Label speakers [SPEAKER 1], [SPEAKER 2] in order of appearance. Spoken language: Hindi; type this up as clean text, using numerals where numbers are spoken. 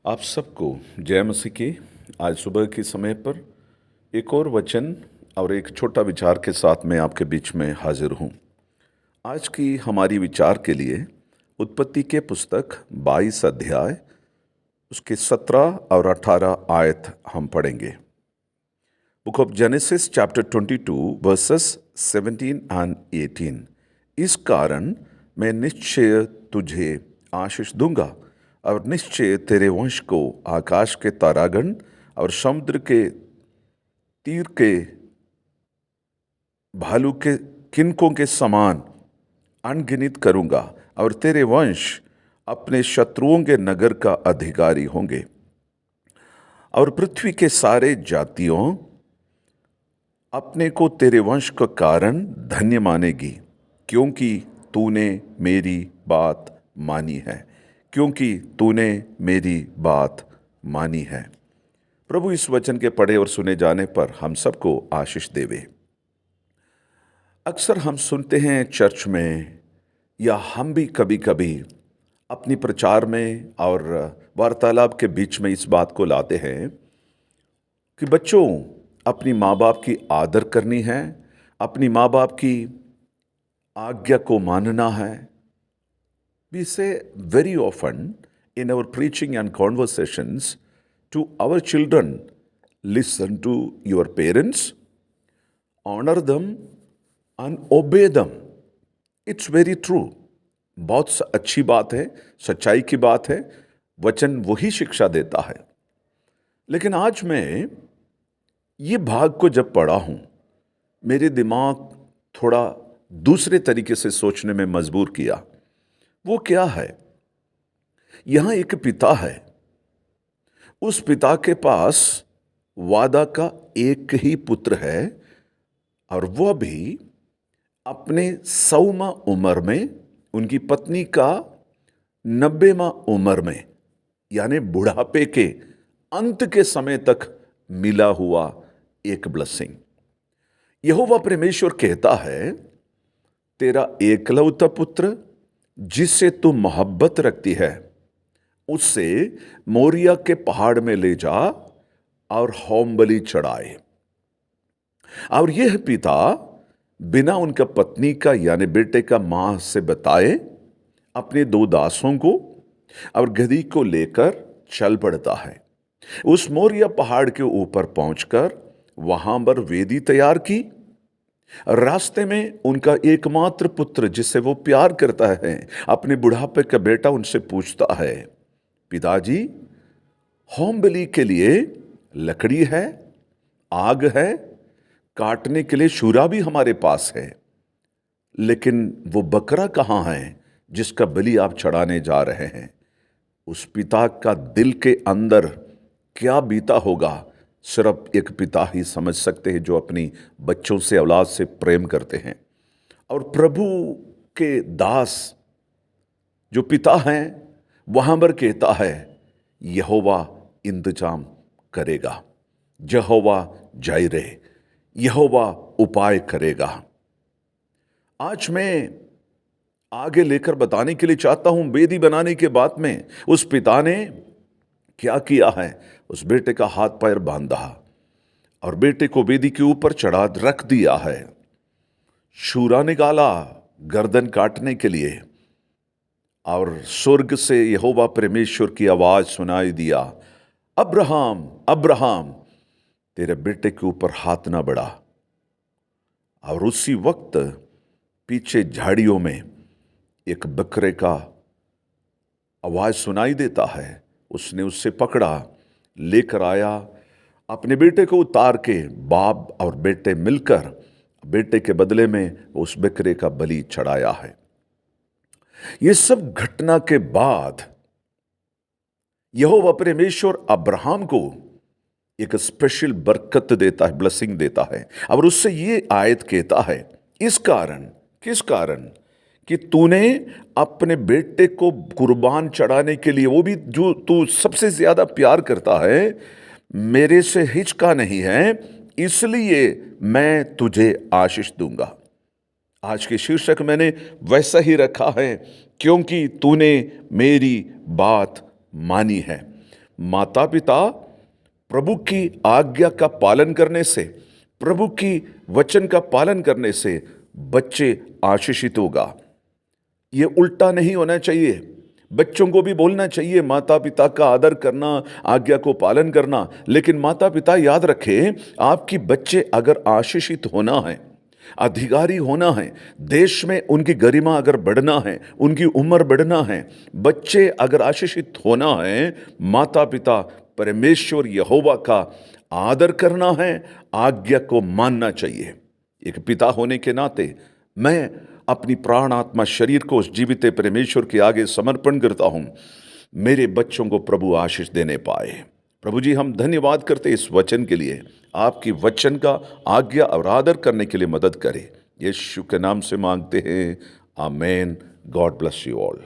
[SPEAKER 1] आप सबको जय मसीह की। आज सुबह के समय पर एक और वचन और एक छोटा विचार के साथ मैं आपके बीच में हाजिर हूँ। आज की हमारी विचार के लिए उत्पत्ति के पुस्तक 22 अध्याय उसके 17 और 18 आयत हम पढ़ेंगे। Book of genesis chapter 22 versus 17 and 18। इस कारण मैं निश्चय तुझे आशीष दूंगा और निश्चय तेरे वंश को आकाश के तारागण और समुद्र के तीर के भालू के किनकों के समान अनगिनत करूंगा और तेरे वंश अपने शत्रुओं के नगर का अधिकारी होंगे और पृथ्वी के सारे जातियों अपने को तेरे वंश का कारण धन्य मानेगी, क्योंकि तूने मेरी बात मानी है, क्योंकि तूने मेरी बात मानी है। प्रभु इस वचन के पढ़े और सुने जाने पर हम सबको आशीष देवे। अक्सर हम सुनते हैं चर्च में, या हम भी कभी कभी अपनी प्रचार में और वार्तालाप के बीच में इस बात को लाते हैं कि बच्चों, अपनी माँ बाप की आदर करनी है, अपनी माँ बाप की आज्ञा को मानना है। We say very often in our preaching and conversations to our children, listen to your parents, honor them and obey them. It's very true. बहुत अच्छी बात है, सच्चाई की बात है, वचन वही शिक्षा देता है। लेकिन आज मैं ये भाग को जब पढ़ा हूं, मेरे दिमाग थोड़ा दूसरे तरीके से सोचने में मजबूर किया। वो क्या है? यहां एक पिता है, उस पिता के पास वादा का एक ही पुत्र है और वह भी अपने 100वां उम्र में, उनकी पत्नी का 90वां उम्र में, यानी बुढ़ापे के अंत के समय तक मिला हुआ एक ब्लेसिंग। यहोवा परमेश्वर कहता है, तेरा एकलौता पुत्र जिससे तू मोहब्बत रखती है, उससे मोरिया के पहाड़ में ले जा और होम बलि चढ़ाए। और यह पिता बिना उनका पत्नी का यानी बेटे का मां से बताए अपने 2 दासों को और गधी को लेकर चल पड़ता है। उस मोरिया पहाड़ के ऊपर पहुंचकर वहां पर वेदी तैयार की। रास्ते में उनका एकमात्र पुत्र जिससे वो प्यार करता है, अपने बुढ़ापे का बेटा, उनसे पूछता है, पिताजी, होम बलि के लिए लकड़ी है, आग है, काटने के लिए छुरा भी हमारे पास है, लेकिन वो बकरा कहाँ है जिसका बलि आप चढ़ाने जा रहे हैं? उस पिता का दिल के अंदर क्या बीता होगा, सिर्फ एक पिता ही समझ सकते हैं, जो अपनी बच्चों से, औलाद से प्रेम करते हैं। और प्रभु के दास जो पिता हैं, वहां पर कहता है, यहोवा इंतजाम करेगा, यहोवा जायरे, यहोवा उपाय करेगा। आज मैं आगे लेकर बताने के लिए चाहता हूं, वेदी बनाने के बाद में उस पिता ने क्या किया है। उस बेटे का हाथ पैर बांधा और बेटे को वेदी के ऊपर चढ़ा रख दिया है। छुरा निकाला गर्दन काटने के लिए, और स्वर्ग से यहोवा परमेश्वर की आवाज सुनाई दिया, अब्राहम अब्राहम, तेरे बेटे के ऊपर हाथ ना बढ़ा। और उसी वक्त पीछे झाड़ियों में एक बकरे का आवाज सुनाई देता है। उसने उससे पकड़ा, लेकर आया, अपने बेटे को उतार के बाप और बेटे मिलकर बेटे के बदले में उस बकरे का बलि चढ़ाया है। ये सब घटना के बाद यहोवा परमेश्वर अब्राहम को एक स्पेशल बरकत देता है, ब्लेसिंग देता है। और उससे ये आयत कहता है, इस कारण, किस कारण? कि तूने अपने बेटे को कुर्बान चढ़ाने के लिए, वो भी जो तू सबसे ज्यादा प्यार करता है, मेरे से हिचका नहीं है, इसलिए मैं तुझे आशीष दूंगा। आज के शीर्षक मैंने वैसा ही रखा है, क्योंकि तूने मेरी बात मानी है। माता पिता प्रभु की आज्ञा का पालन करने से, प्रभु की वचन का पालन करने से बच्चे आशीषित होगा। ये उल्टा नहीं होना चाहिए। बच्चों को भी बोलना चाहिए माता पिता का आदर करना, आज्ञा को पालन करना, लेकिन माता पिता याद रखें, आपकी बच्चे अगर आशीषित होना है, अधिकारी होना है, देश में उनकी गरिमा अगर बढ़ना है, उनकी उम्र बढ़ना है, बच्चे अगर आशीषित होना है, माता पिता परमेश्वर यहोवा का आदर करना है, आज्ञा को मानना चाहिए। एक पिता होने के नाते मैं अपनी प्राण आत्मा शरीर को उस जीवित परमेश्वर के आगे समर्पण करता हूँ, मेरे बच्चों को प्रभु आशीष देने पाए। प्रभु जी, हम धन्यवाद करते इस वचन के लिए, आपकी वचन का आज्ञा और आदर करने के लिए मदद करें। यीशु के नाम से मांगते हैं, amen. God bless you all.